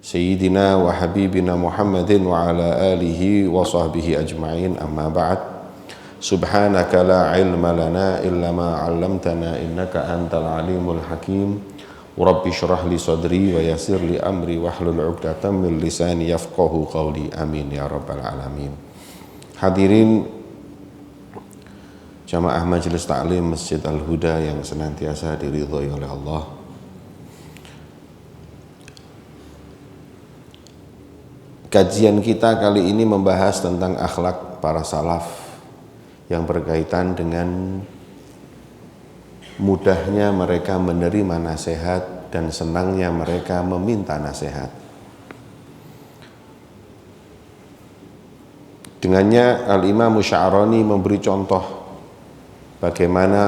Sayyidina wa habibina Muhammadin wa ala alihi wa sahbihi ajma'in, amma ba'd. Subhanaka la ilma lana illa ma 'allamtana innaka antal alimul hakim. Rabbi shrah li sadri wa yassir li amri wahlul 'uqdatam min lisani yafqahu qawli. Amin ya rabbal alamin. Hadirin jamaah Majelis Ta'lim Masjid Al-Huda yang senantiasa diridhoi oleh Allah. Kajian kita kali ini membahas tentang akhlak para salaf yang berkaitan dengan mudahnya mereka menerima nasihat dan senangnya mereka meminta nasihat. Dengannya Al-Imam Sya'rani memberi contoh bagaimana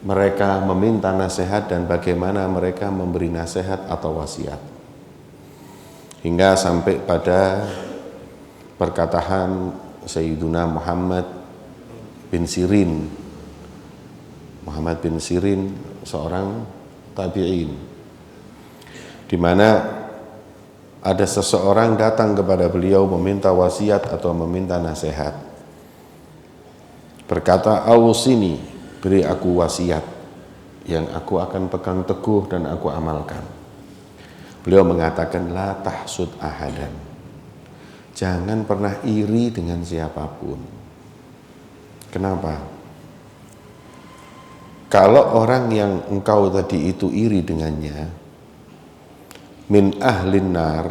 mereka meminta nasihat dan bagaimana mereka memberi nasihat atau wasiat. Hingga sampai pada perkataan Sayyiduna Muhammad bin Sirin. Muhammad bin Sirin seorang tabi'in, di mana ada seseorang datang kepada beliau meminta wasiat atau meminta nasihat. Berkata, "Awsini, beri aku wasiat yang aku akan pegang teguh dan aku amalkan." Beliau mengatakan, "La tahsud ahadan." Jangan pernah iri dengan siapapun. Kenapa? Kalau orang yang engkau tadi itu iri dengannya, min ahlin nar,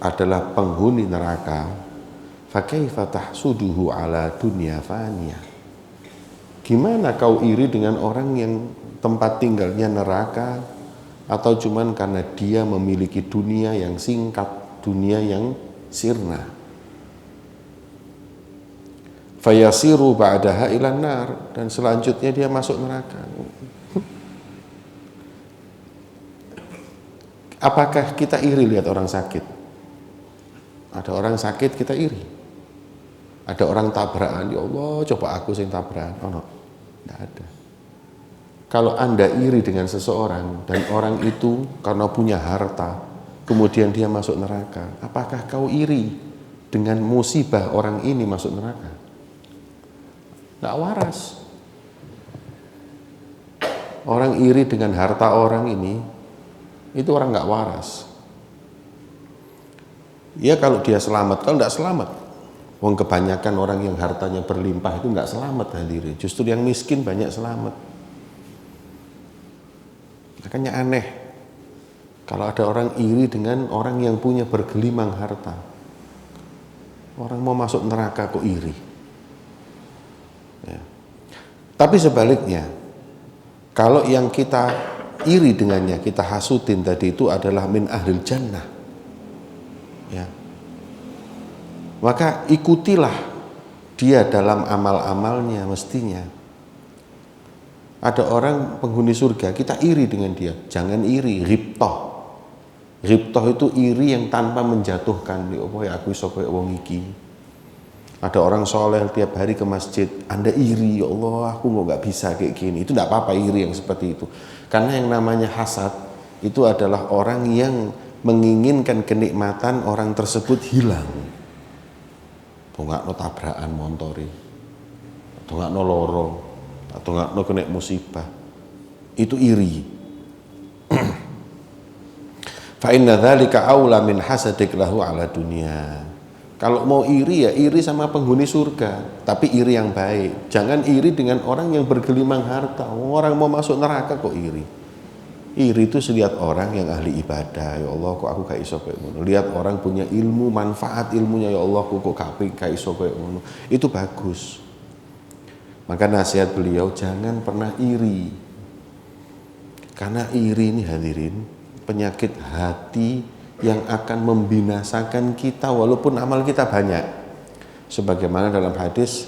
adalah penghuni neraka, fa kaifa tahsuduhu ala dunya faniyah. Gimana kau iri dengan orang yang tempat tinggalnya neraka, atau cuman karena dia memiliki dunia yang singkat, dunia yang sirna. Fayasiru ba'daha ilan nar, dan selanjutnya dia masuk neraka. Apakah kita iri lihat orang sakit? Ada orang sakit kita iri. Ada orang tabrakan, ya Allah coba aku sing tabrakan. Oh no, tidak ada. Kalau Anda iri dengan seseorang dan orang itu karena punya harta, kemudian dia masuk neraka, apakah kau iri dengan musibah orang ini masuk neraka? Nggak waras. Orang iri dengan harta orang ini, itu orang nggak waras. Ya kalau dia selamat, kalau nggak selamat. Wong kebanyakan orang yang hartanya berlimpah itu nggak selamat hadirin. Justru yang miskin banyak selamat. Makanya aneh kalau ada orang iri dengan orang yang punya bergelimang harta. Orang mau masuk neraka kok iri. Ya. Tapi sebaliknya, kalau yang kita iri dengannya, kita hasudin tadi itu adalah min ahlil jannah, ya, maka ikutilah dia dalam amal-amalnya mestinya. Ada orang penghuni surga, kita iri dengan dia. Jangan iri, ghibtah. Ghibtah itu iri yang tanpa menjatuhkan. Ya Allah, ya aku iso koyo wong iki. Ada orang soleh tiap hari ke masjid, Anda iri, ya Allah aku nggak bisa kayak gini. Itu tidak apa-apa iri yang seperti itu. Karena yang namanya hasad itu adalah orang yang menginginkan kenikmatan orang tersebut hilang. Tungakno tabrakan montori, tungakno loro, atau nggak kena musibah, itu iri. Fa inna dzalika aula min hasadik lahu ala dunia. Kalau mau iri ya iri sama penghuni surga, tapi iri yang baik. Jangan iri dengan orang yang bergelimang harta. Orang mau masuk neraka kok iri. Iri itu lihat orang yang ahli ibadah, ya Allah kok aku gak iso kayak ngono. Lihat orang punya ilmu, manfaat ilmunya, ya Allah kok gak iso kayak ngono. Itu bagus. Maka nasihat beliau, jangan pernah iri. Karena iri ini hadirin, penyakit hati yang akan membinasakan kita walaupun amal kita banyak. Sebagaimana dalam hadis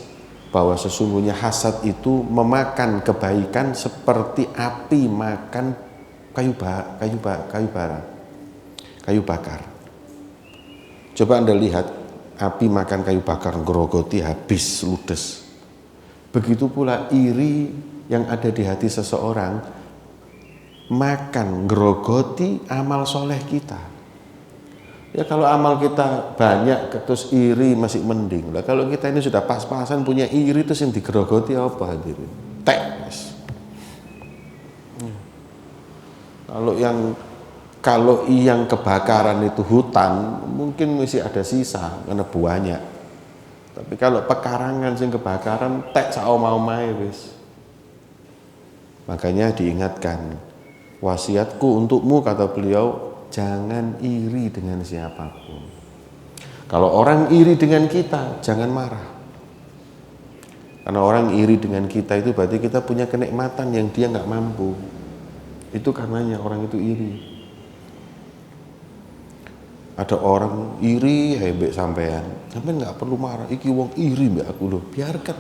bahwa sesungguhnya hasad itu memakan kebaikan seperti api makan kayu bakar. Coba Anda lihat, api makan kayu bakar, ngerogoti habis ludes. Begitu pula iri yang ada di hati seseorang makan, ngerogoti amal soleh kita. Ya kalau amal kita banyak terus iri masih mending lah. Kalau kita ini sudah pas-pasan punya iri terus yang digerogoti apa hadirin? Tes. Kalau yang kebakaran itu hutan, mungkin masih ada sisa karena banyak. Tapi kalau pekarangan sing kebakaran, tek saomah-omahe wis. Makanya diingatkan, wasiatku untukmu kata beliau, jangan iri dengan siapapun. Kalau orang iri dengan kita, jangan marah. Karena orang iri dengan kita itu berarti kita punya kenikmatan yang dia nggak mampu. Itu karenanya orang itu iri. Ada orang iri hebek sampean nggak perlu marah. Iki wong iri mbak aku loh, biarkan.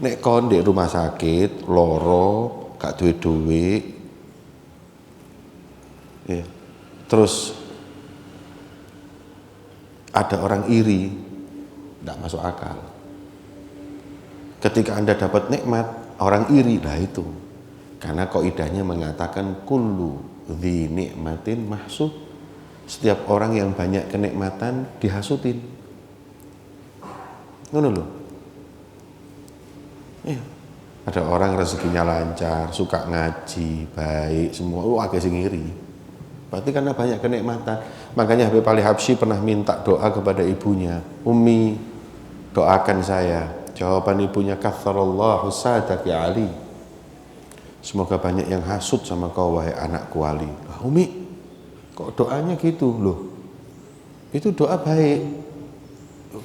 Nek kon di rumah sakit, loro, gak duwe duit, ya. Terus ada orang iri, nggak masuk akal. Ketika Anda dapat nikmat, orang iri, nah itu. Karena kaidahnya mengatakan kullu dzi nikmatin mahsud. Setiap orang yang banyak kenikmatan dihasutin. Ngono lho. Iya. Ada orang rezekinya lancar, suka ngaji, baik, semua agak sing iri. Berarti karena banyak kenikmatan. Makanya Habib Ali Habsyi pernah minta doa kepada ibunya, Umi, doakan saya. Jawaban ibunya, katsarallahu sadak ya Ali. Semoga banyak yang hasud sama kau wahai anakku Ali. Umi, kok doanya gitu loh? Itu doa baik.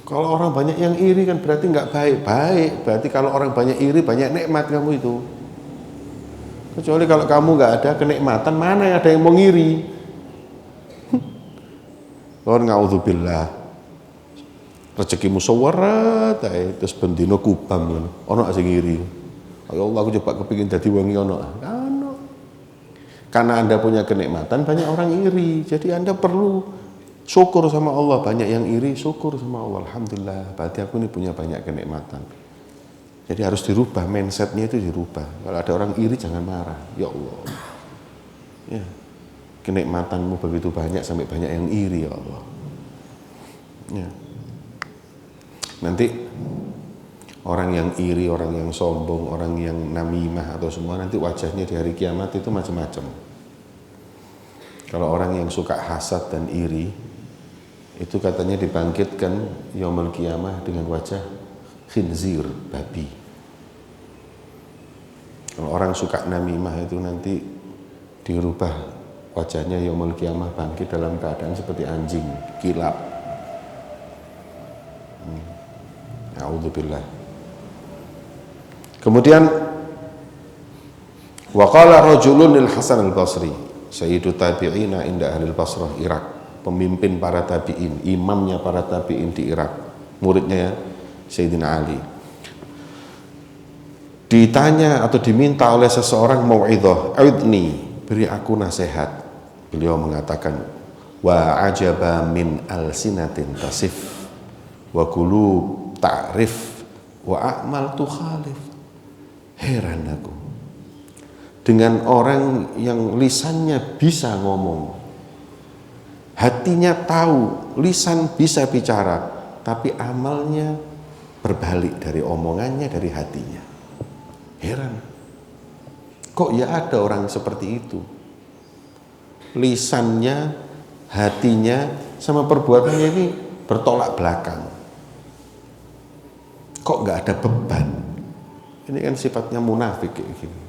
Kalau orang banyak yang iri kan berarti nggak baik. Baik, berarti kalau orang banyak iri banyak nikmat kamu itu. Kecuali kalau kamu nggak ada kenikmatan, mana yang ada yang mau ngiri? Kon naudzubillah. Rezekimu sawarat terus bendino kubam ngono. Ono sing ngiri. Ya Allah, aku coba kepingin dadi wong ngono. Karena Anda punya kenikmatan, banyak orang iri. Jadi Anda perlu syukur sama Allah. Banyak yang iri, syukur sama Allah. Alhamdulillah, berarti aku ini punya banyak kenikmatan. Jadi harus dirubah, mindsetnya itu dirubah. Kalau ada orang iri, jangan marah. Ya Allah, ya, kenikmatanmu begitu banyak, sampai banyak yang iri, ya Allah. Ya. Nanti orang yang iri, orang yang sombong, orang yang namimah atau semua, nanti wajahnya di hari kiamat itu macam-macam. Kalau orang yang suka hasad dan iri, itu katanya dibangkitkan yaumul kiamah dengan wajah khinzir, babi. Kalau orang suka namimah itu nanti dirubah wajahnya yaumul kiamah, bangkit dalam keadaan seperti anjing, kilap. A'udzubillah. Kemudian waqala rajulun lil Hasan al-Basri, sayyidu tabi'ina inda ahli Basrah, Irak, pemimpin para tabi'in, imamnya para tabi'in di Irak, muridnya Sayyidina Ali. Ditanya atau diminta oleh seseorang mau'idhah, "Aidni, beri aku nasihat." Beliau mengatakan, "Wa ajaba min alsinatin tasif wa qulub ta'rif wa a'mal tukhalif." Heran aku dengan orang yang lisannya bisa ngomong, hatinya tahu, lisan bisa bicara, tapi amalnya berbalik dari omongannya, dari hatinya. Heran, kok ya ada orang seperti itu, lisannya, hatinya sama perbuatannya ini bertolak belakang. Kok nggak ada beban? Ini kan sifatnya munafik kayak gini.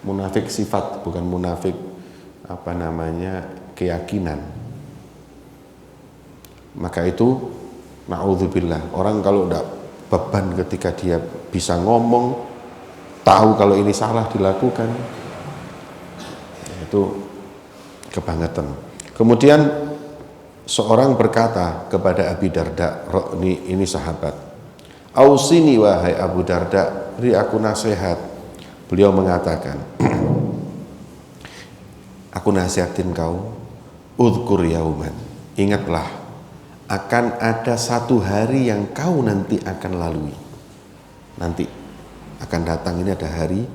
Munafik sifat, bukan munafik keyakinan. Maka itu naudzubillah, orang kalau udah beban ketika dia bisa ngomong, tahu kalau ini salah dilakukan, itu kebangetan. Kemudian seorang berkata kepada Abi Darda, ini sahabat, "Ausini wahai Abu Darda, beri aku nasihat." Beliau mengatakan, "Aku nasihatin kau, udhkur yauman, ingatlah akan ada satu hari yang kau nanti akan lalui. Nanti akan datang, ini ada hari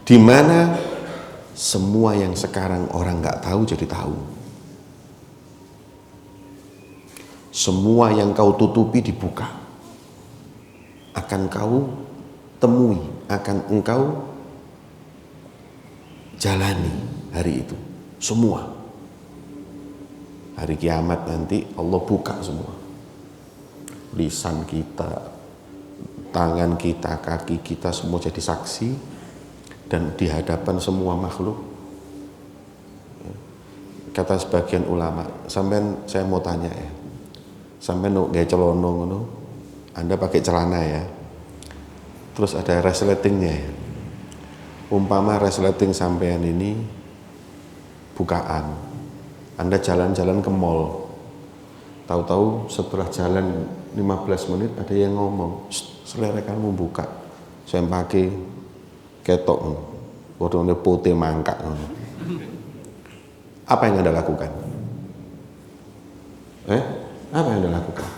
di mana semua yang sekarang orang nggak tahu jadi tahu. Semua yang kau tutupi dibuka. Akan kau temui, akan engkau jalani hari itu. Semua. Hari kiamat nanti Allah buka semua. Lisan kita, tangan kita, kaki kita semua jadi saksi dan di hadapan semua makhluk. Kata sebagian ulama, sampean saya mau tanya ya. Sampean nuk gaya celono ngono, Anda pakai celana ya. Terus ada resletingnya ya. Umpama resleting sampean ini bukaan. Anda jalan-jalan ke mall. Tahu-tahu setelah jalan 15 menit ada yang ngomong, selera kamu buka. Saya pakai ketok, warna putih mangkak. Apa yang Anda lakukan? Apa yang Anda lakukan?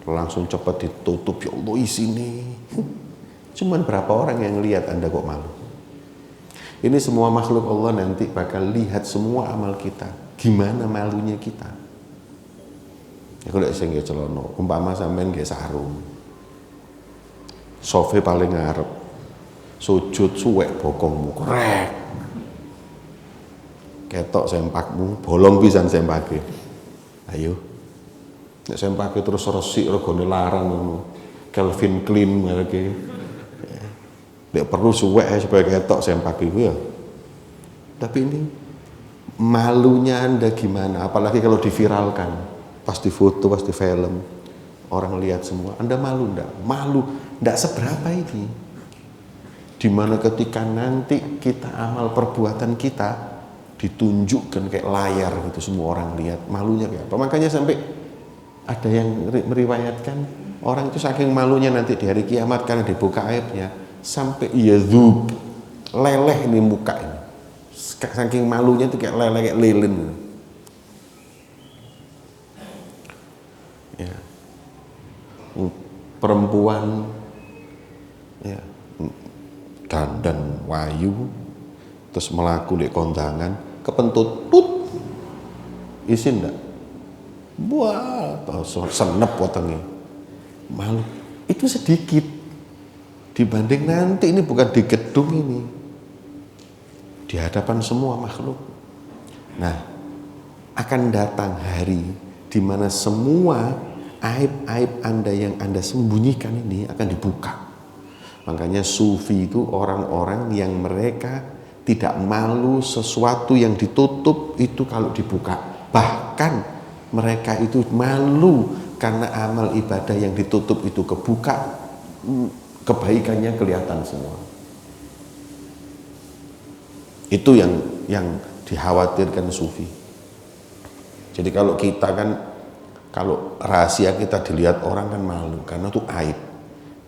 Langsung cepat ditutup, ya Allah isini. Cuman berapa orang yang lihat Anda kok malu? Ini semua makhluk Allah nanti bakal lihat semua amal kita. Gimana malunya kita? Ya kalau saya nggak celono, umpama sampean nggak sarung, sofe paling ngarep, sujud suwek bokongmu korek, ketok sempakmu, bolong pisan sempake. Ayo, nek sempake terus resik regane larang ngono, Calvin Klein mereka. Nek perlu suwek supaya ketok sempak itu ya. Tapi ini malunya Anda gimana? Apalagi kalau diviralkan, pas di foto, pas di film, orang lihat semua. Anda malu enggak? Malu, enggak seberapa ini. Dimana ketika nanti kita amal perbuatan kita ditunjukkan kayak layar gitu, semua orang lihat, malunya kayak apa? Makanya sampai ada yang meriwayatkan orang itu saking malunya nanti di hari kiamat karena dibuka aibnya, sampai yadzub, leleh ini muka ini, saking malunya itu kayak leleh, kayak lilin ya. Perempuan ya dandan wayu terus melaku di kondangan kepentut tut isin enggak buah senep potongnya, malu itu sedikit dibanding nanti ini bukan di gedung ini, di hadapan semua makhluk. Nah, akan datang hari di mana semua aib-aib Anda yang Anda sembunyikan ini akan dibuka. Makanya sufi itu orang-orang yang mereka tidak malu sesuatu yang ditutup itu kalau dibuka. Bahkan mereka itu malu karena amal ibadah yang ditutup itu kebuka, kebaikannya kelihatan semua. Itu yang dikhawatirkan sufi. Jadi kalau kita kan, kalau rahasia kita dilihat orang kan malu karena itu aib.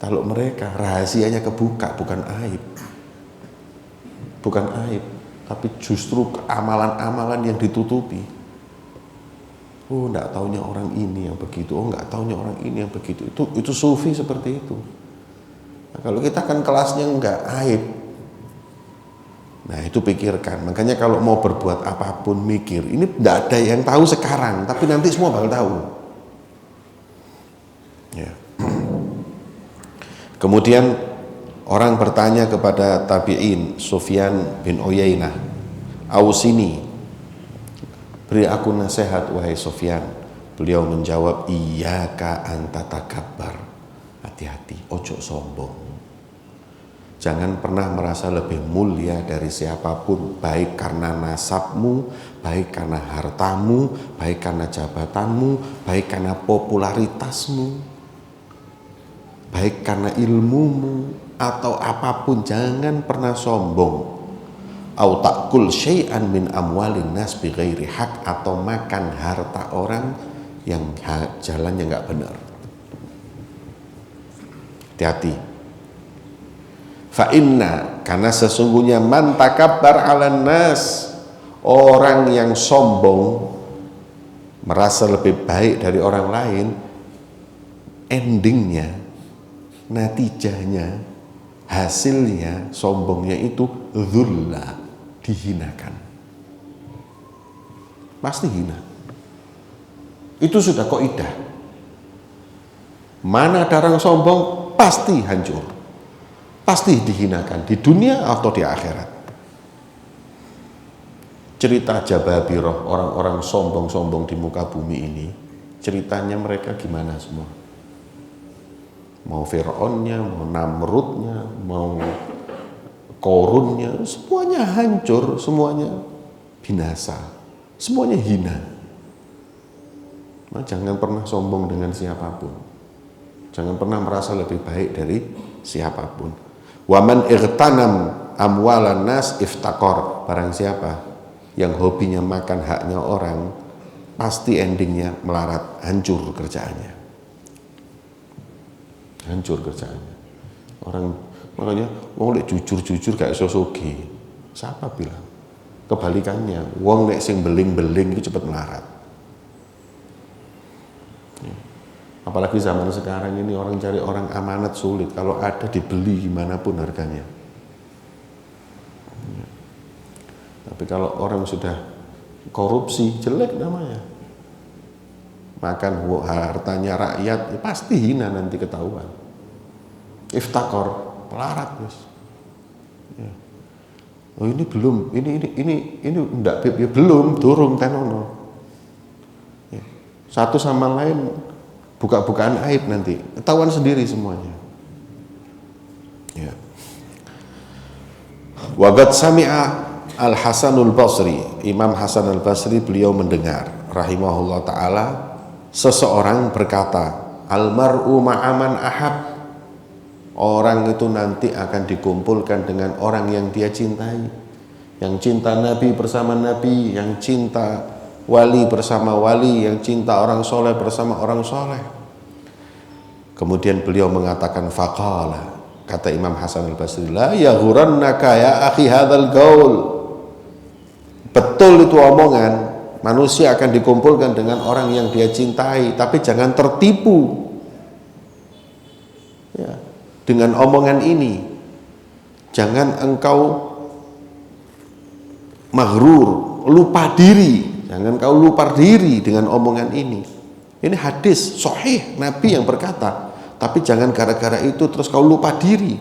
Kalau mereka rahasianya kebuka, bukan aib, tapi justru amalan-amalan yang ditutupi. Oh, enggak taunya orang ini yang begitu. Oh, enggak taunya orang ini yang begitu. Itu sufi seperti itu. Nah, kalau kita kan kelasnya enggak aib. Nah, itu pikirkan. Makanya kalau mau berbuat apapun mikir. Ini enggak ada yang tahu sekarang, tapi nanti semua bakal tahu. Ya. Kemudian orang bertanya kepada tabi'in Sufyan bin Uyainah, "Ausini, beri aku nasihat wahai Sufyan." Beliau menjawab, "Iyyaka an tatakabbar." Hati-hati, ojo sombong. Jangan pernah merasa lebih mulia dari siapapun, baik karena nasabmu, baik karena hartamu, baik karena jabatanmu, baik karena popularitasmu, baik karena ilmumu, atau apapun. Jangan pernah sombong. Au ta'kul syai'an min amwalin nas bighairi haq, atau makan harta orang yang jalannya nggak benar. Hati-hati. Fa inna, karena sesungguhnya man takabbar 'alan nas, orang yang sombong merasa lebih baik dari orang lain, endingnya, natijahnya, hasilnya sombongnya itu dzullah, dihinakan. Pasti hina. Itu sudah kaidah. Mana ada orang sombong, pasti hancur. Pasti dihinakan di dunia atau di akhirat. Cerita Jababirah, orang-orang sombong-sombong di muka bumi ini, ceritanya mereka gimana semua? Mau Fir'aunnya, mau Namrudnya, mau Korunnya, semuanya hancur, semuanya binasa, semuanya hina. Nah, jangan pernah sombong dengan siapapun. Jangan pernah merasa lebih baik dari siapapun. Waman irtanam amwalan nas iftakor. Barang siapa yang hobinya makan haknya orang, pasti endingnya melarat, hancur kerjaannya. Hancur kerjaannya. Orang makanya wong lek jujur-jujur gak iso sugih. Siapa bilang? Kebalikannya, wong lek sing beling-beling itu cepat melarat. Apalagi zaman sekarang ini orang cari orang amanat sulit. Kalau ada dibeli gimana pun harganya. Tapi kalau orang sudah korupsi, jelek namanya. Makan hartanya rakyat, ya pasti hina nanti ketahuan. Iftakor, melarat guys. Ya. Oh ini belum, ini enggak ya belum, durung tenono. Ya. Satu sama lain buka-bukaan aib nanti, ketahuan sendiri semuanya. Ya. Waqad sami'a Al-Hasanul Basri, Imam Hasan Al-Basri beliau mendengar rahimahullah ta'ala, seseorang berkata, almar'u ma'aman ahab, orang itu nanti akan dikumpulkan dengan orang yang dia cintai, yang cinta Nabi bersama Nabi, yang cinta wali bersama wali, yang cinta orang soleh bersama orang soleh. Kemudian beliau mengatakan faqala, kata Imam Hasan Al-Basri, la yaghurannaka ya akhi hadzal qaul. Betul itu omongan, manusia akan dikumpulkan dengan orang yang dia cintai, tapi jangan tertipu ya, dengan omongan ini. Jangan engkau maghrur, lupa diri. Jangan kau lupa diri dengan omongan ini. Ini hadis sahih Nabi yang berkata, tapi jangan gara-gara itu terus kau lupa diri.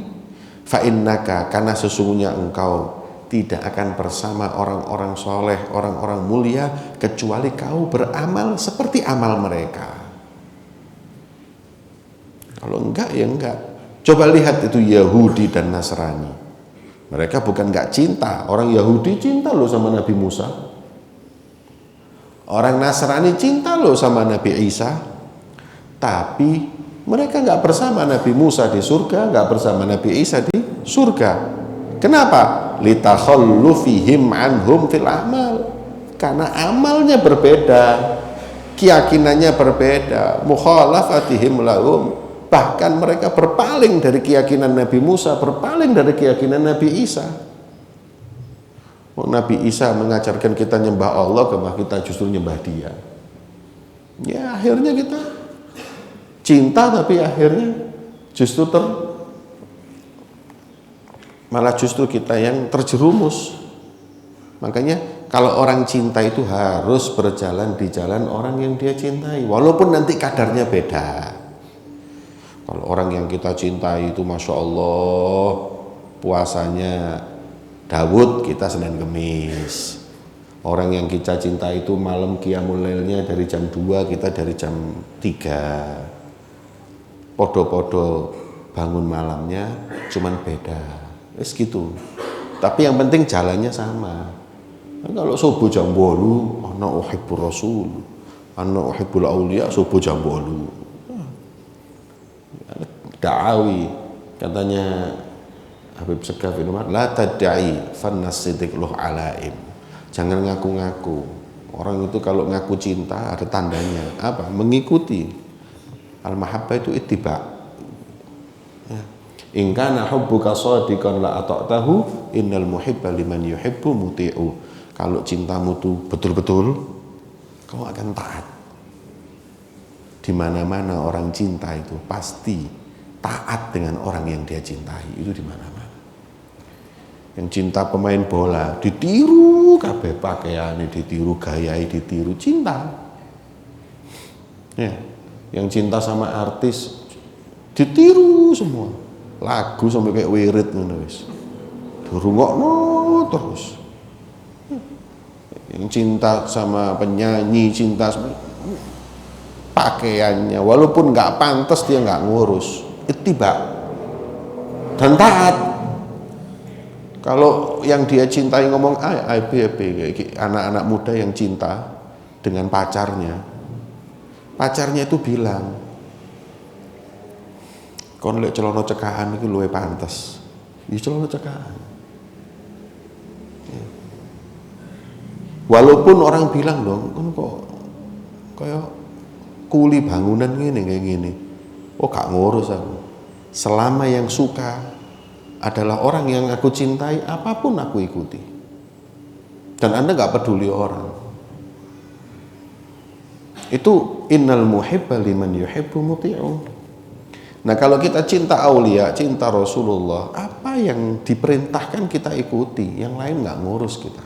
Fa innaka, karena sesungguhnya engkau tidak akan bersama orang-orang soleh, orang-orang mulia, kecuali kau beramal seperti amal mereka. Kalau enggak ya enggak. Coba lihat itu Yahudi dan Nasrani. Mereka bukan enggak cinta. Orang Yahudi cinta loh sama Nabi Musa. Orang Nasrani cinta loh sama Nabi Isa. Tapi mereka enggak bersama Nabi Musa di surga, enggak bersama Nabi Isa di surga. Kenapa? Litakhallufihim anhum fil amal. Karena amalnya berbeda, keyakinannya berbeda, mukhalafatihim lahum. Bahkan mereka berpaling dari keyakinan Nabi Musa, berpaling dari keyakinan Nabi Isa. Nabi Isa mengajarkan kita nyembah Allah, kemah kita justru nyembah dia. Ya akhirnya kita cinta, tapi akhirnya justru malah justru kita yang terjerumus. Makanya kalau orang cinta itu harus berjalan di jalan orang yang dia cintai, walaupun nanti kadarnya beda. Kalau orang yang kita cintai itu Masya Allah puasanya Dawud, kita Senin Kemis. Orang yang kita cintai itu malam qiyamul lailnya dari jam 2, kita dari jam 3. Podo-podo bangun malamnya cuman beda. Gitu. Tapi yang penting jalannya sama. Kalau subuh jam 8, ana uhibbur rasul, ana uhibbul auliya, subuh jam 8. Da'awi katanya Habib Segaf ini, la tad'i fannas siddiq luh alaim. Jangan ngaku-ngaku. Orang itu kalau ngaku cinta ada tandanya. Apa? Mengikuti. Al-mahabbah itu ittiba'. In kana hubbuka shadiqan la ata'tahu innal muhibba liman yuhibbu muti'u. Kalau cintamu tuh betul-betul, kau akan taat. Di mana-mana orang cinta itu pasti taat dengan orang yang dia cintai, itu di mana-mana. Yang cinta pemain bola, ditiru kabeh pakaiane, ditiru gayai, ditiru cinta. Ya. Yang cinta sama artis ditiru semua. Lagu sampai kayak wirid ngono wis. Dirungokno terus. Yang cinta sama penyanyi, cinta sama pakaiannya, walaupun nggak pantas dia nggak ngurus, ittiba dan taat. Kalau yang dia cintai ngomong anak-anak muda yang cinta dengan pacarnya itu bilang, kon lek celana cekahan itu luwih pantes. Ya celana cekahan. Ya. Walaupun orang bilang dong, kan kok kayak kuli bangunan gini kayak gini. Oh gak ngurus aku. Selama yang suka adalah orang yang aku cintai, apapun aku ikuti. Dan Anda gak peduli orang. Itu innal muhibba liman yuhibbu muti'u. Nah kalau kita cinta aulia, cinta Rasulullah, apa yang diperintahkan kita ikuti, yang lain gak ngurus kita.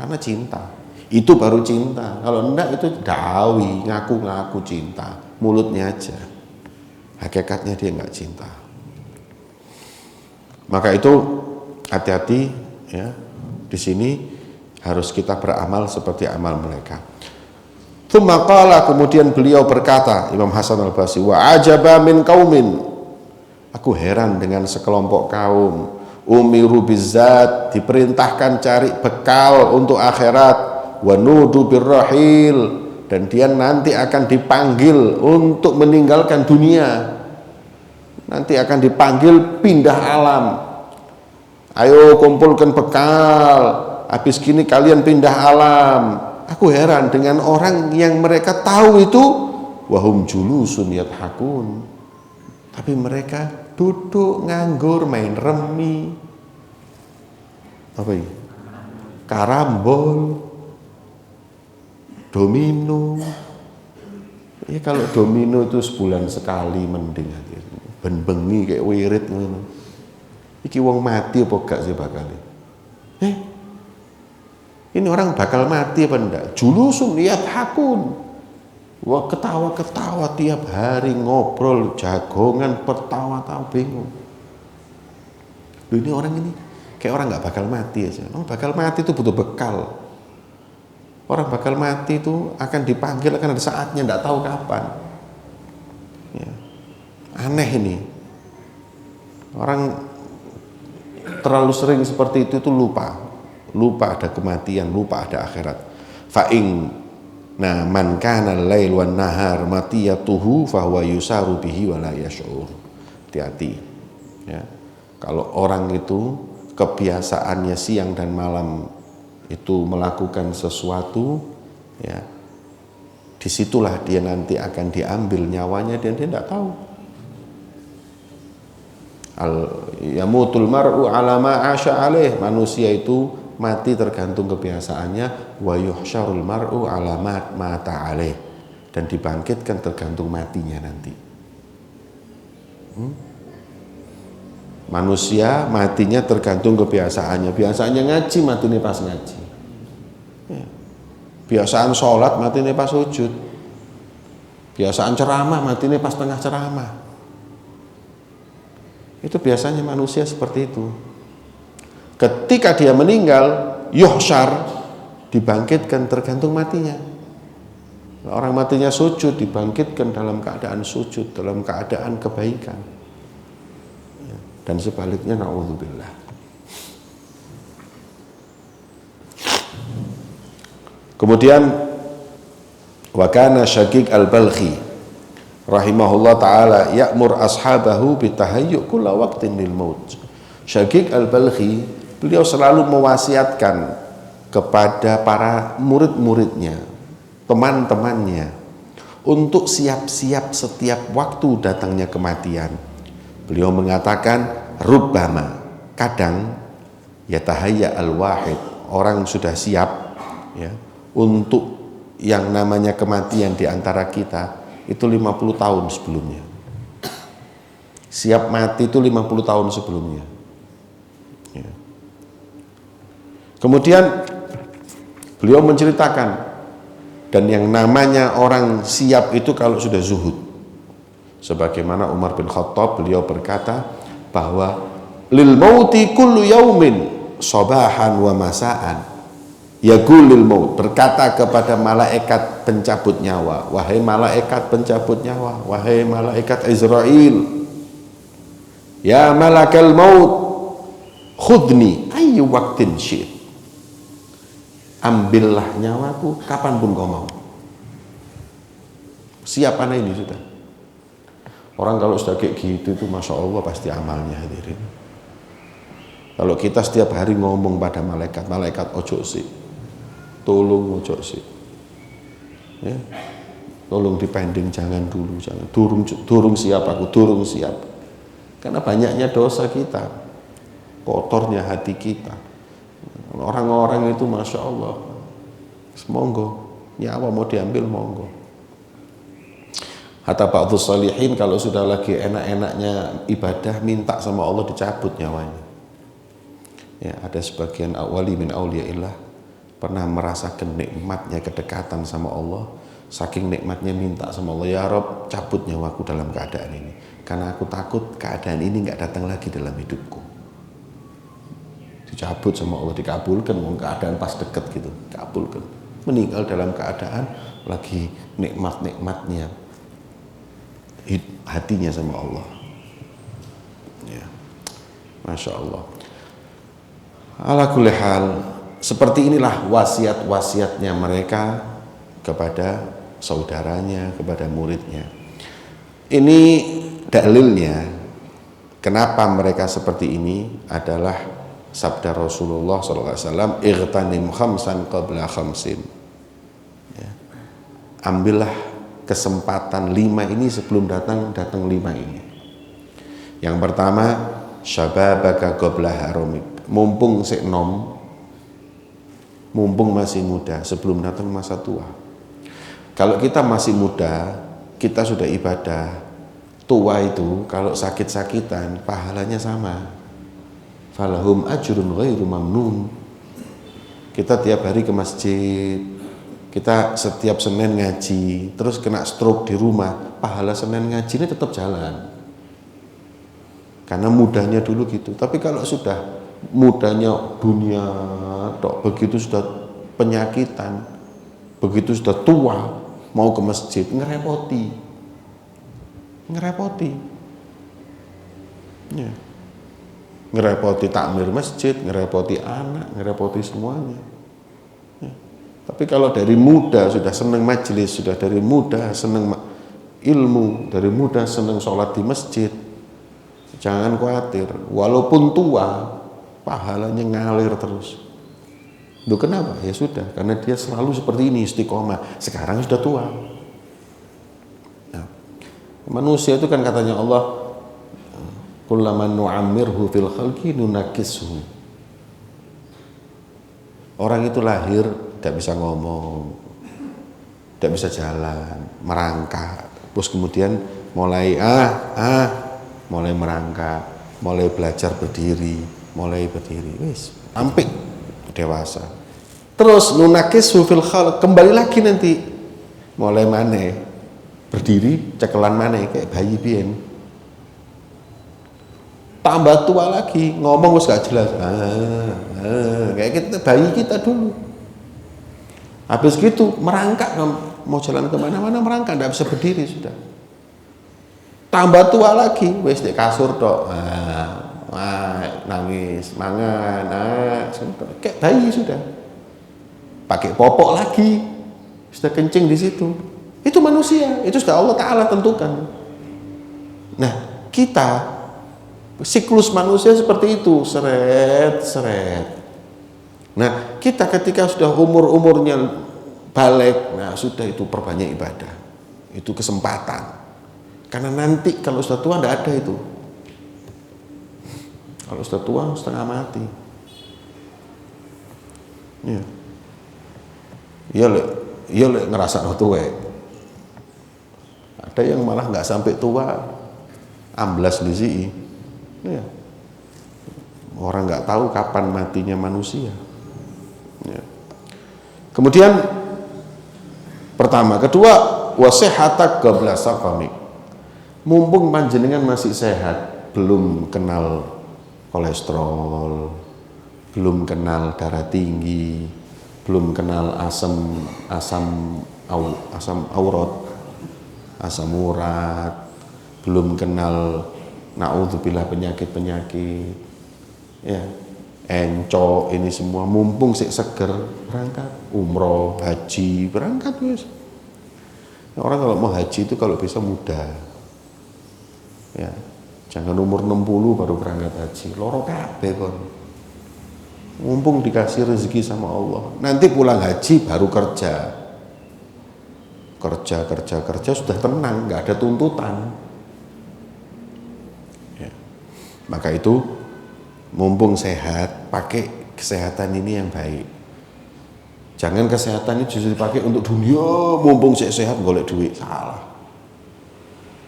Karena cinta. Itu baru cinta. Kalau enggak itu dawi, ngaku-ngaku cinta, mulutnya aja. Hakikatnya dia nggak cinta. Maka itu hati-hati ya. Di sini harus kita beramal seperti amal mereka. Tsumma qala, kemudian beliau berkata, Imam Hasan Al-Basri, wa ajaba min qaumin. Aku heran dengan sekelompok kaum. Umiru bizzat, diperintahkan cari bekal untuk akhirat, wa nudu birrahil, dan dia nanti akan dipanggil untuk meninggalkan dunia. Nanti akan dipanggil pindah alam. Ayo kumpulkan bekal, habis gini kalian pindah alam. Aku heran dengan orang yang mereka tahu itu wahum julusun yathakun, tapi mereka duduk nganggur main remi, apa ini? Karambol, domino. Ya kalau domino itu sebulan sekali mending aja. Ben bengi kayak wirid ngono. Iki wong mati apa gak sih bakal? Ini orang bakal mati apa enggak? Julusun lihat hakun. Wah ketawa-ketawa tiap hari, ngobrol jagongan, pertawa-tawa bingung. Loh, ini orang ini kayak orang nggak bakal mati aja. Orang bakal mati itu butuh bekal. Orang bakal mati itu akan dipanggil, akan ada saatnya, nggak tahu kapan. Ya. Aneh ini. Orang terlalu sering seperti itu lupa ada kematian, lupa ada akhirat. Fa'ing, nah man kana al-lail wan nahar matiyatuhu fahuwa yusaru bihi wa la yash'ur. Hati-hati. Ya. Kalau orang itu kebiasaannya siang dan malam itu melakukan sesuatu, ya, disitulah dia nanti akan diambil nyawanya dan dia tidak tahu. Yamutul mar'u ala ma 'asha alaih, manusia itu mati tergantung kebiasaannya, wa yuhsyarul mar'u ala ma mata alaih, dan dibangkitkan tergantung matinya nanti. Manusia matinya tergantung kebiasaannya. Biasanya ngaji, matinya pas ngaji. Ya. Biasaan sholat, matinya pas sujud. Biasaan ceramah, matinya pas tengah ceramah. Itu biasanya manusia seperti itu. Ketika dia meninggal, yuhsyar, dibangkitkan tergantung matinya. Orang matinya sujud, dibangkitkan dalam keadaan sujud, dalam keadaan kebaikan. Dan sebaliknya, na'udzubillah. Kemudian wa kana Syaqiq Al-Balkhi rahimahullah taala ya'mur ashabahu bitahayyu kulla waqtin lil maut. Syaqiq Al-Balkhi, beliau selalu mewasiatkan kepada para murid-muridnya, teman-temannya, untuk siap-siap setiap waktu datangnya kematian. Beliau mengatakan, rubbama, kadang yatahayya al-wahid, orang sudah siap ya, untuk yang namanya kematian di antara kita itu 50 tahun sebelumnya. Siap mati itu 50 tahun sebelumnya. Ya. Kemudian beliau menceritakan, dan yang namanya orang siap itu kalau sudah zuhud. Sebagaimana Umar bin Khattab, beliau berkata bahwa lil mauti kullu yaumin sabahan wa masaan. Yaqulul maut, berkata kepada malaikat pencabut nyawa, wahai malaikat pencabut nyawa, wahai malaikat Israil, ya malakal maut, khudni ayyu waqtin syi'it, ambillah nyawaku kapanpun kau mau. Siap anak ini sudah. Orang kalau sudah kayak gitu itu Masya Allah pasti amalnya, hadirin. Kalau kita setiap hari ngomong pada malaikat, malaikat ojo sih, tolong ojo sih, ya, tolong dipending, jangan dulu, jangan, durung siap aku, durung siap. Karena banyaknya dosa kita, kotornya hati kita. Orang-orang itu Masya Allah, monggo, nyawa mau diambil monggo. Hatta ba'dhus salihin kalau sudah lagi enak-enaknya ibadah, minta sama Allah dicabut nyawanya. Ya, ada sebagian wali min auliyaillah pernah merasakan nikmatnya kedekatan sama Allah, saking nikmatnya minta sama Allah, ya Rob, cabut nyawaku dalam keadaan ini, karena aku takut keadaan ini nggak datang lagi dalam hidupku. Dicabut sama Allah, dikabulkan, mau keadaan pas deket gitu, kabulkan. Meninggal dalam keadaan lagi nikmat-nikmatnya hatinya sama Allah. Ya, Masya Allah. Ala kulli hal, seperti inilah wasiat-wasiatnya mereka kepada saudaranya, kepada muridnya. Ini dalilnya kenapa mereka seperti ini adalah sabda Rasulullah SAW, "Ightanim khamsan qabla khamsin." Ya. Ambillah kesempatan 5 ini sebelum datang 5 ini. Yang pertama, syababaka qabla haramik. Mumpung sik nom, mumpung masih muda sebelum datang masa tua. Kalau kita masih muda, kita sudah ibadah, tua itu kalau sakit-sakitan pahalanya sama. Falahum ajrun ghairu mamnun. Kita tiap hari ke masjid, kita setiap Senin ngaji, terus kena stroke di rumah, pahala Senin ngaji ini tetap jalan. Karena mudahnya dulu gitu. Tapi kalau sudah mudahnya dunia, begitu sudah penyakitan, begitu sudah tua, mau ke masjid, ngerepoti. Ya. Ngerepoti takmir masjid, ngerepoti anak, ngerepoti semuanya. Ya. Tapi kalau dari muda sudah senang majelis, sudah dari muda senang ilmu, dari muda senang sholat di masjid, jangan khawatir, walaupun tua, pahalanya ngalir terus. Loh kenapa? Ya sudah, karena dia selalu seperti ini, istiqomah. Sekarang sudah tua. Nah, manusia itu kan katanya Allah, kullaman nu'ammirhu fil khalqi nunakishu. Orang itu lahir tidak bisa ngomong, tidak bisa jalan, merangkak, terus kemudian mulai mulai merangkak, mulai belajar berdiri, wis sampai dewasa. Terus nunakishu fil khalq, kembali lagi nanti mulai maneh berdiri, cekelan maneh kayak bayi pian. Tambah tua lagi, ngomong wis gak jelas. Kayak kita bayi kita dulu. Habis gitu merangkak, mau jalan kemana-mana merangkak, nggak bisa berdiri sudah. Tambah tua lagi, wis di kasur tok. Nangis, mangan, kayak bayi sudah. Pakai popok lagi, sudah kencing di situ. Itu manusia, itu sudah Allah Ta'ala tentukan. Nah, kita siklus manusia seperti itu, seret. Nah, kita ketika sudah umurnya balik, nah sudah itu perbanyak ibadah. Itu kesempatan. Karena nanti kalau sudah tua tidak ada itu. Kalau sudah tua setengah mati. Iya. Iya le ngerasa tua. Ada yang malah nggak sampai tua, amblas di sini. Ya. Orang nggak tahu kapan matinya manusia. Ya. Kemudian pertama, kedua, wasihhatak qabla saqami. Mumpung panjenengan masih sehat, belum kenal kolesterol, belum kenal darah tinggi, belum kenal asam aurat, asam urat, belum kenal naudzubillah penyakit-penyakit, ya, encok, ini semua, mumpung sik seger, berangkat umroh, haji, berangkat wis. Orang kalau mau haji itu kalau bisa muda, ya, jangan umur 60 baru berangkat haji, loro kabeh kon. Mumpung dikasih rezeki sama Allah, nanti pulang haji baru kerja sudah tenang, nggak ada tuntutan, ya. Maka itu mumpung sehat, pakai kesehatan ini yang baik. Jangan kesehatan ini justru dipakai untuk dunia, mumpung sehat golek duit, salah.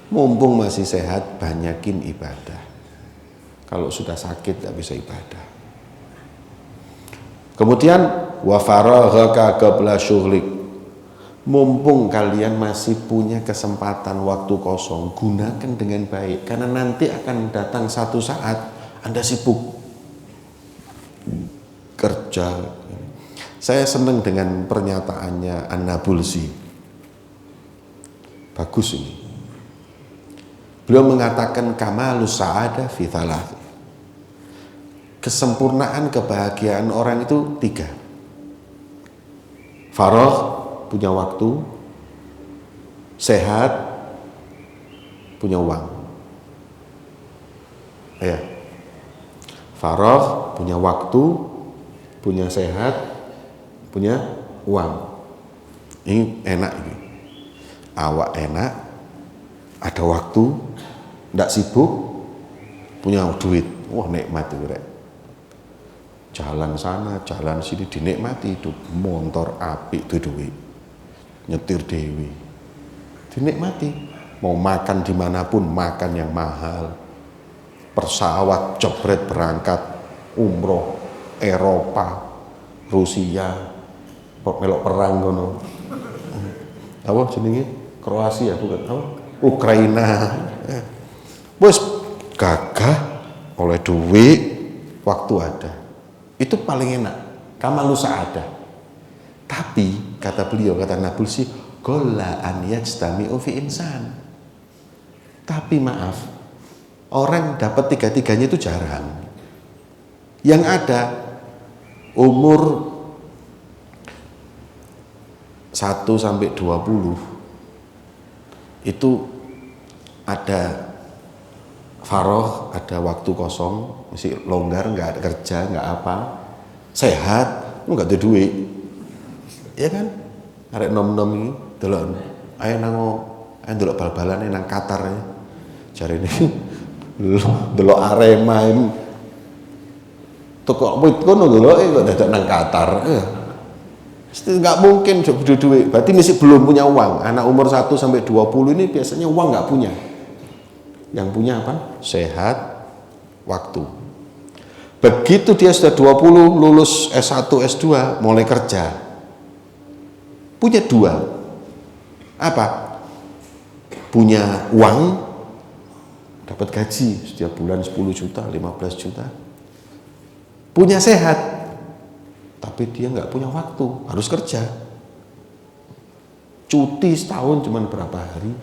Mumpung masih sehat, banyakin ibadah. Kalau sudah sakit tidak bisa ibadah. Kemudian wa faraghaka qabla syughlik. Mumpung kalian masih punya kesempatan waktu kosong, gunakan dengan baik, karena nanti akan datang satu saat Anda sibuk kerja. Saya senang dengan pernyataannya An-Nabulsi, bagus ini. Beliau mengatakan kamalus sa'adah fi thalath. Kesempurnaan kebahagiaan orang itu 3. Faragh, punya waktu, sehat, punya uang. Ya. Faragh, punya waktu, punya sehat, punya uang. Ini enak ini. Awak enak, ada waktu, tidak sibuk, punya duit. Wah, nikmat itu, rek. Jalan sana, jalan sini dinikmati hidup, motor apik itu duit. Nyetir dewi dinikmati, mau makan dimanapun makan yang mahal, pesawat jebret berangkat umroh Eropa, Rusia, melok perang ngono, apa jenenge Kroasia bukan apa Ukraina, bos gagah oleh duit, waktu ada, itu paling enak, kamalus sa'adah. Tapi kata beliau, kata Nabulsi, gola an yajtami'u fi insan. Tapi maaf, orang dapat 3-3-nya itu jarang. Yang ada umur 1 sampai 20 itu ada faragh, ada waktu kosong, masih longgar, nggak ada kerja, nggak apa, sehat, nggak ada duit. Ya kan, arek nom-nom ini delok ayo ndelok bal-balane nang Qatar ya. Jarine delok Arema toko wit kono deloke kok dadak nang Qatar. Mesti enggak mungkin duit. Berarti masih belum punya uang. Anak umur 1 sampai 20 ini biasanya uang enggak punya. Yang punya apa? Sehat, waktu. Begitu dia sudah 20, lulus S1, S2, mulai kerja. Punya 2, apa? Punya uang, dapat gaji setiap bulan 10 juta, 15 juta. Punya sehat, tapi dia nggak punya waktu, harus kerja. Cuti setahun cuman berapa hari.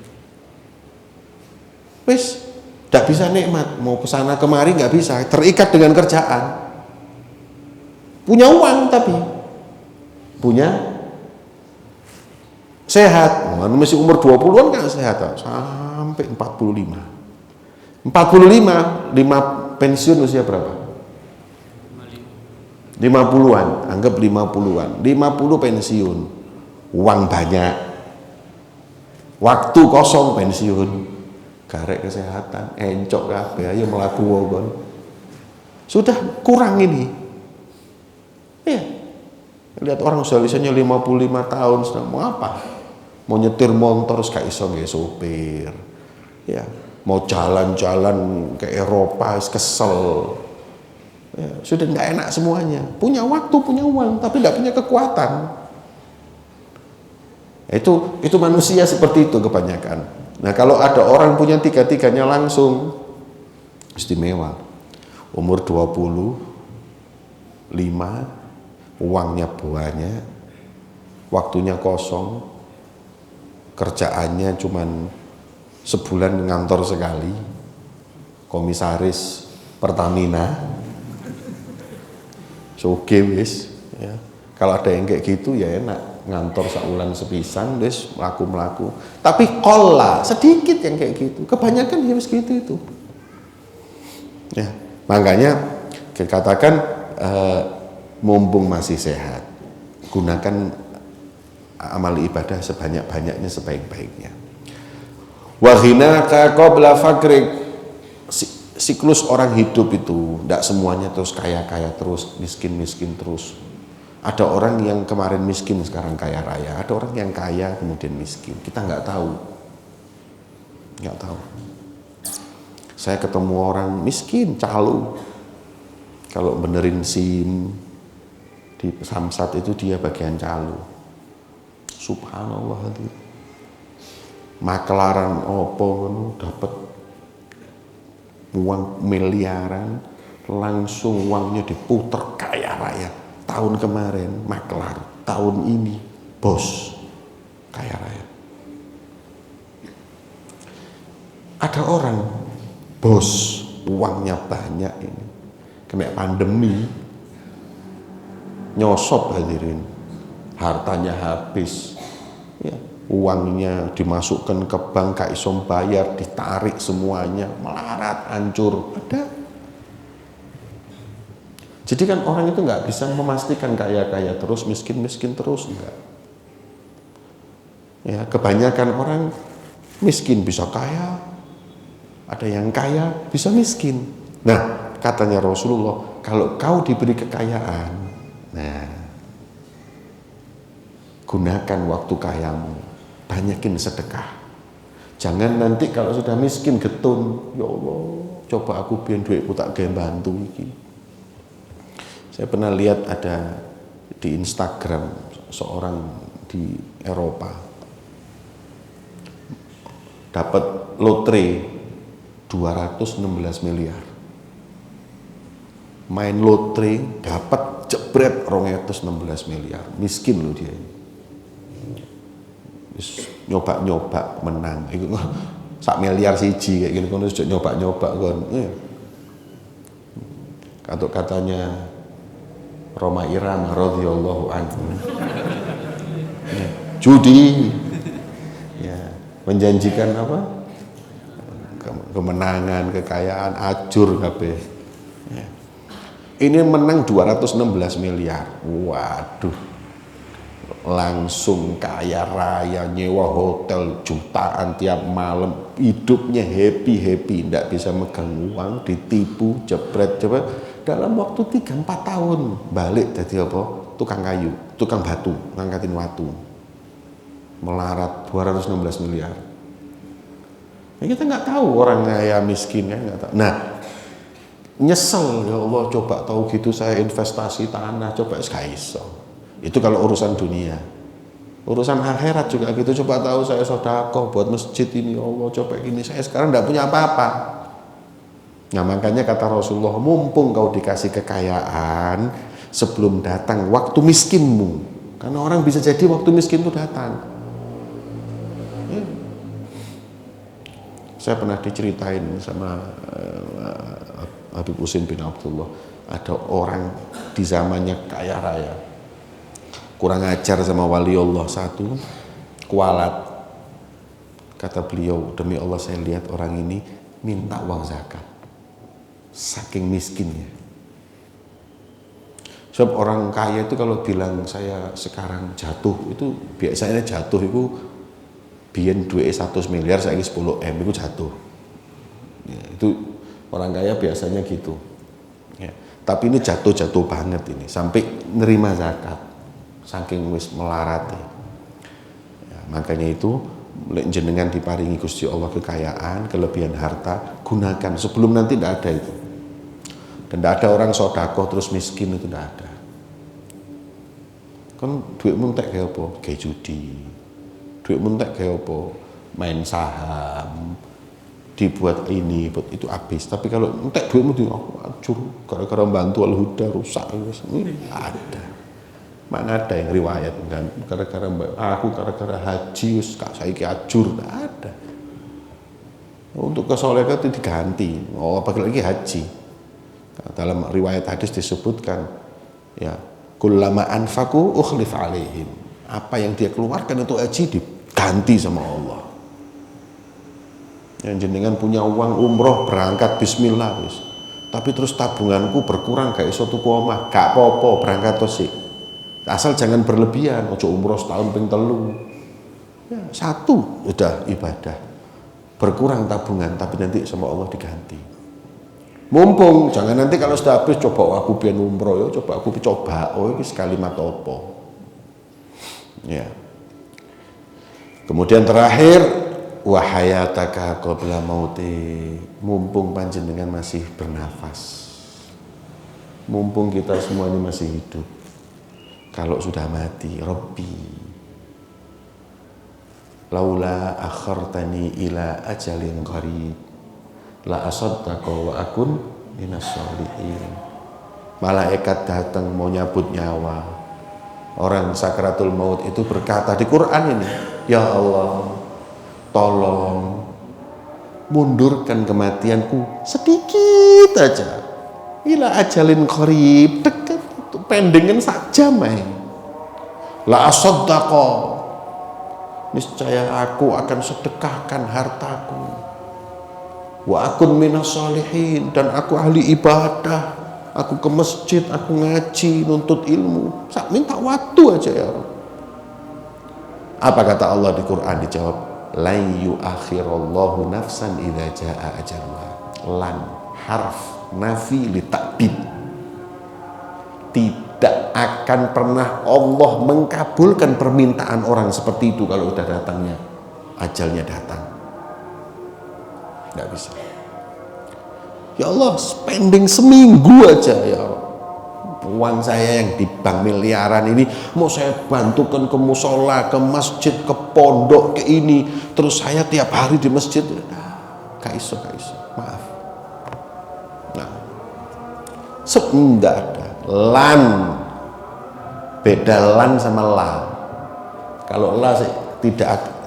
Wis, nggak bisa nikmat, mau kesana kemari nggak bisa, terikat dengan kerjaan. Punya uang tapi punya sehat, masih umur 20-an kan sehat, sampai 45. 5 pensiun usia berapa? 50-an, anggap 50-an. 50 pensiun, uang banyak, waktu kosong pensiun, garek kesehatan, encok kabeh, ayo mlaku kon. Sudah kurang ini. Ya. Lihat orang usia usianya 55 tahun, sedang mau apa? Mau nyetir motor gak iso nggih sopir. Ya, mau jalan-jalan ke Eropa kesel. Ya, sudah nggak enak semuanya. Punya waktu, punya uang, tapi nggak punya kekuatan. Itu manusia seperti itu kebanyakan. Nah, kalau ada orang punya tiga-tiganya langsung, istimewa. Umur 25, uangnya banyak, waktunya kosong, kerjaannya cuman sebulan ngantor sekali, komisaris Pertamina, soge wis. Ya. Kalau ada yang kayak gitu ya enak, ngantor saulan sepisan, wis melaku. Tapi kolla sedikit yang kayak gitu, kebanyakan ya wis gitu itu. Ya, makanya dikatakan mumpung masih sehat, gunakan amal ibadah sebanyak-banyaknya, sebaik-baiknya. Wa ghinaka qabla fakrik. Siklus orang hidup itu tidak semuanya terus kaya-kaya terus, miskin-miskin terus. Ada orang yang kemarin miskin sekarang kaya raya, ada orang yang kaya kemudian miskin. Kita nggak tahu. Saya ketemu orang miskin calo, kalau benerin SIM di Samsat itu dia bagian calo. Subhanallah, makelaran opo dapat uang miliaran, langsung uangnya diputer kaya raya. Tahun kemarin maklar, tahun ini bos kaya raya. Ada orang bos uangnya banyak, ini kena pandemi nyosop, hadirin, hartanya habis, ya, uangnya dimasukkan ke bank, gak iso bayar, ditarik semuanya, melarat, hancur. Ada. Jadi kan orang itu nggak bisa memastikan kaya-kaya terus, miskin-miskin terus, enggak. Ya, kebanyakan orang miskin bisa kaya, ada yang kaya bisa miskin. Nah, katanya Rasulullah, kalau kau diberi kekayaan, nah, gunakan waktu kayamu, banyakin sedekah. Jangan nanti kalau sudah miskin getun, ya Allah, coba aku biar duitku tak gawe bantu iki. Saya pernah lihat ada di Instagram seorang di Eropa dapat lotre 216 miliar. Main lotre dapat jebret 216 miliar. Miskin loh dia. Nyoba-nyoba menang. Iku sak miliar siji kayak gini kono nyoba-nyoba kon. Katanya Roma Irama radhiyallahu anhu. Judi. Ya, menjanjikan apa? Kemenangan, kekayaan, ajur kabeh. Ya. Ini menang 216 miliar. Waduh. Langsung kaya raya, nyewa hotel jutaan tiap malam, hidupnya happy, ndak bisa megang uang, ditipu, jebret. Dalam waktu 3-4 tahun balik jadi apa? Tukang kayu, tukang batu, ngangkatin watu. Melarat 216 miliar. Nah, kita nggak tahu orang kaya miskin kan, nggak tahu. Nah, nyesel, ya Allah, coba tahu gitu saya investasi tanah, coba iso. Itu kalau urusan dunia. Urusan akhirat juga gitu, coba tahu saya sedekah buat masjid ini, ya Allah, coba gini, saya sekarang nggak punya apa-apa. Nah, makanya kata Rasulullah, mumpung kau dikasih kekayaan sebelum datang waktu miskinmu. Karena orang bisa jadi waktu miskin itu datang. Ya. Saya pernah diceritain sama Habib Husin bin Abdullah, ada orang di zamannya kaya raya, kurang ajar sama wali Allah satu, kualat. Kata beliau, demi Allah saya lihat orang ini minta uang zakat, saking miskinnya. Sebab orang kaya itu kalau bilang saya sekarang jatuh, itu biasanya jatuh itu biyen duit 100 miliar, saya 10 M itu jatuh. Ya, itu orang kaya biasanya gitu. Ya. Tapi ini jatuh banget ini, sampai nerima zakat, saking wis melarat. Ya, makanya itu jenengan diparingi Gusti Allah kekayaan, kelebihan harta, gunakan sebelum nanti tidak ada itu. Dan tidak ada orang sodakoh terus miskin, itu tidak ada. Kan duitmu entek kayak apa? Kayak judi. Duitmu entek kayak apa? Main saham. Dibuat ini, buat itu habis. Tapi kalau entek duitmu di acur gara-gara bantu Al-Huda rusak. Ini ada. Mana ada yang riwayat kan gara-gara haji kak saya acur, tidak ada. Untuk kesolehan itu diganti. Apalagi haji. Dalam riwayat hadis disebutkan ya, kullama anfaku ukhlif alaihim. Apa yang dia keluarkan untuk haji diganti sama Allah. Yang jenengan punya uang umroh berangkat bismillah wis. Tapi terus tabunganku berkurang gak iso tuku omah, gak apa-apa berangkat terus sih. Asal jangan berlebihan, ojo umroh setahun ping 3. Ya, 1 udah ibadah. Berkurang tabungan tapi nanti sama Allah diganti. Mumpung jangan nanti kalau sudah habis coba aku pian umroh ya, coba aku coba ini kalimat apa. Ya. Kemudian terakhir wa hayataka qabla mauti, mumpung panjenengan masih bernafas. Mumpung kita semua ini masih hidup. Kalau sudah mati, Rabbi laula akhartani ila ajalin qarib la asaddaqa wa akun minas sholihin. Malaikat datang mau nyabut nyawa. Orang sakaratul maut itu berkata di Quran ini, ya Allah, tolong mundurkan kematianku sedikit aja. Ila ajalin qarib, dekat itu, pendengan saja main. La asaddaqa, niscaya aku akan sedekahkan hartaku. Wa akun minas sholihin, dan aku ahli ibadah. Aku ke masjid, aku ngaji, nuntut ilmu. Minta waktu aja ya Rabb. Apa kata Allah di Quran? Dijawab, lan yuakhirallahu nafsan idza jaa ajaluha. Lan harf nafi li ta'bid. Tidak akan pernah Allah mengkabulkan permintaan orang seperti itu kalau udah datangnya ajalnya datang. Tidak bisa. Ya Allah, spending seminggu aja ya Allah. Uang saya yang di bank miliaran ini mau saya bantukan ke musola, ke masjid, ke pondok, ke ini. Terus saya tiap hari di masjid. Gak iso. Maaf. Nah, tidak ada. Lan, beda lan sama la. Kalau la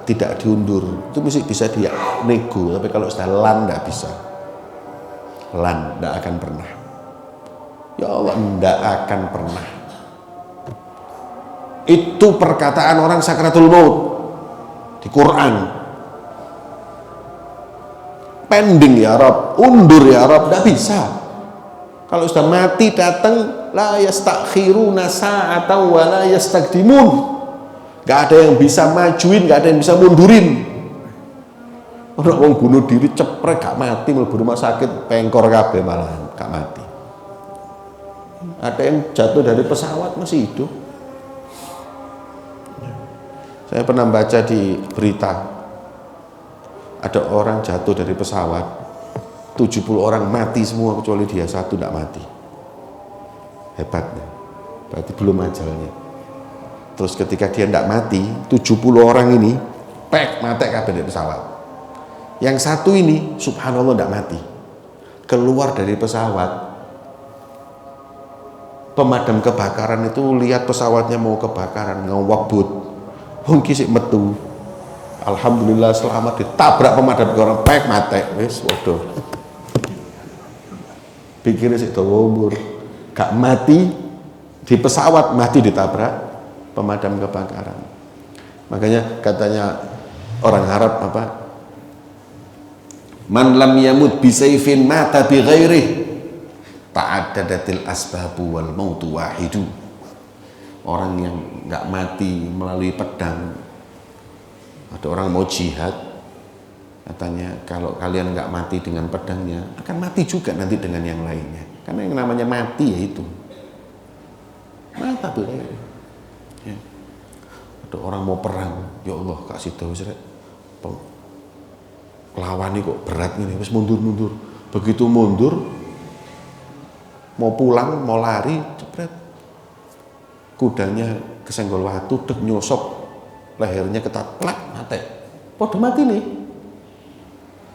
tidak diundur, itu mesti bisa dia nego. Tapi kalau sudah lan tidak bisa. Lan tidak akan pernah. Ya Allah, tidak akan pernah. Itu perkataan orang sakaratul maut di Quran. Pending ya Rabb, undur ya Rabb, tidak bisa. Kalau sudah mati datang, la yastakhiruna sa'atan wa la yastaqdimun. Gak ada yang bisa majuin, gak ada yang bisa mundurin. Orang bunuh diri ceprek gak mati, mlebu rumah sakit pengkor kabeh malahan gak mati. Ada yang jatuh dari pesawat masih hidup. Saya pernah baca di berita, ada orang jatuh dari pesawat, 70 orang mati semua kecuali dia satu tidak mati. Hebatnya, berarti belum ajalnya. Terus ketika dia tidak mati, 70 orang ini mati kabeh dari pesawat. Yang satu ini subhanallah tidak mati, keluar dari pesawat. Pemadam kebakaran itu lihat pesawatnya mau kebakaran, ngewabut, mungkin sih metu. Alhamdulillah selamat, ditabrak pemadam kebakaran, mati, wis waduh. Pikirnya sih umur, gak mati di pesawat, mati ditabrak pemadam kebakaran. Makanya katanya orang Arab apa? Man lam yamut bisayfin mata bi ghairih ta'addadatil asbabu wal mautu wahidu. Orang yang enggak mati melalui pedang, ada orang mau jihad, katanya kalau kalian enggak mati dengan pedangnya akan mati juga nanti dengan yang lainnya, karena yang namanya mati yaitu mata bi ghairih. Ya. Ada orang mau perang, ya Allah kasih tahu saya lawan ini kok berat ini, wis mundur. Begitu mundur mau pulang, mau lari, jepret, kudanya kesenggol watu, dek nyosop, lehernya ketaklak, mati. Podo mati nih.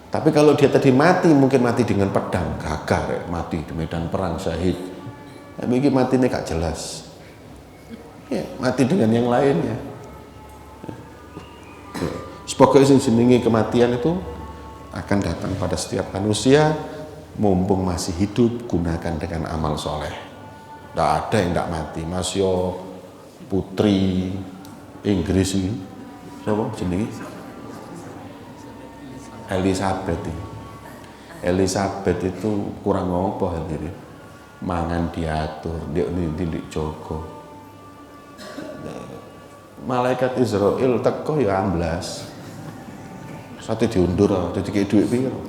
Tapi kalau dia tadi mati, mungkin mati dengan pedang, gagal, mati di medan perang, syahid. Mungkin matinya gak jelas. Ya, mati dengan yang lainnya. Pokoknya jenenge kematian itu akan datang pada setiap manusia. Mumpung masih hidup, gunakan dengan amal soleh. Tidak ada yang tidak mati. Mas yo putri Inggris ini, siapa jenenge? Elizabeth itu kurang ngopo hadir. Mangan diatur, dia didik Joko. Malaikat Israel teko ya amblas. Satu diundur, jadi kayak duit piro.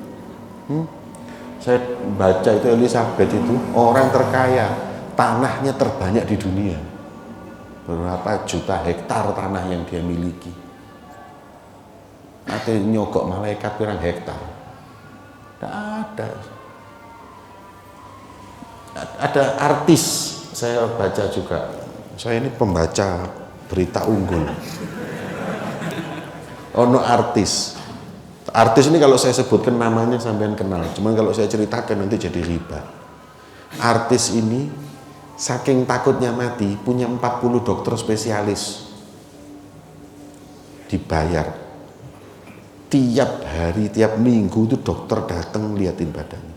Saya baca itu Elizabeth itu orang terkaya, tanahnya terbanyak di dunia. Berapa juta hektar tanah yang dia miliki. Ada nyogok malaikat pirang hektar. Tidak ada. Ada artis, saya baca juga. Saya ini pembaca berita unggul. Ono artis. Artis ini kalau saya sebutkan namanya sampean kenal, cuman kalau saya ceritakan nanti jadi riba. Artis ini saking takutnya mati punya 40 dokter spesialis. Dibayar. Tiap hari, tiap minggu itu dokter datang liatin badannya.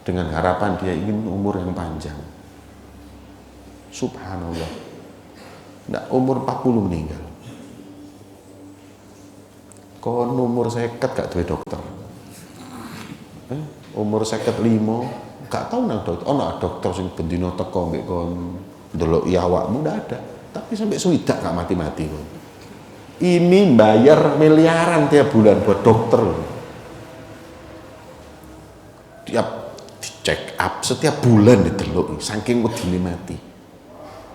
Dengan harapan dia ingin umur yang panjang. Subhanallah. Nah, umur 40 meninggal. Kon umur 50 gak duwe dokter. Umur 55 gak tau nang dokter. Ono dokter sing bendina teko mbek kon ndeloki awakmu ndak ada. Tapi sampai swidak gak mati-mati kon. Ini bayar miliaran tiap bulan buat dokter. Tiap check up setiap bulan dideloki saking wedine mati.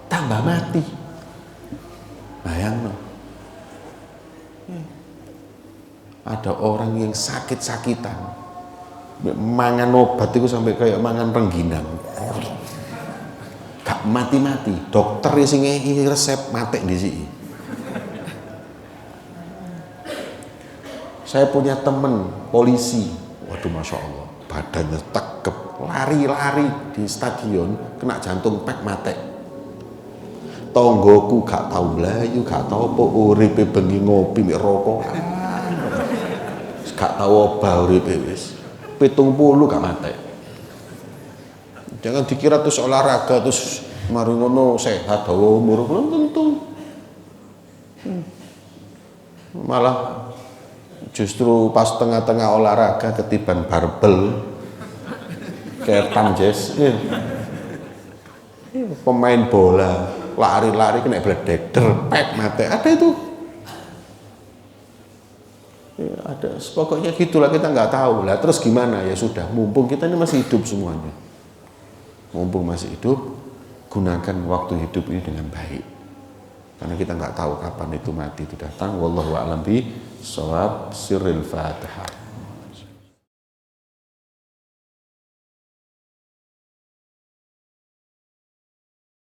Tambah mati. Bayangno. Ada orang yang sakit-sakitan mangan obat itu sampai kayak mangan rengginang, gak mati-mati. Dokter sing ngehi resep mati di sini. Saya punya temen polisi, waduh masya Allah, badannya tegep, lari-lari di stadion kena jantung pek mati. Tonggoku gak tahu mlayu, gak tahu apa uripe bengi ngopi mek rokok. Gak tahu obah uripe wis 70 gak mati. Jangan dikira terus olahraga terus mari ngono sehat dawa umur, belum tentu. Malah justru pas tengah-tengah olahraga ketiban barbel kayak tanjes. Pemain bola lari-lari kena bledek derpek mati. Ada itu. Ya, ada, pokoknya gitulah, kita nggak tahu lah. Terus gimana ya sudah, mumpung kita ini masih hidup semuanya, mumpung masih hidup, gunakan waktu hidup ini dengan baik, karena kita nggak tahu kapan itu mati itu datang. Wallahu a'lam bishawab. Sirril Fatihah.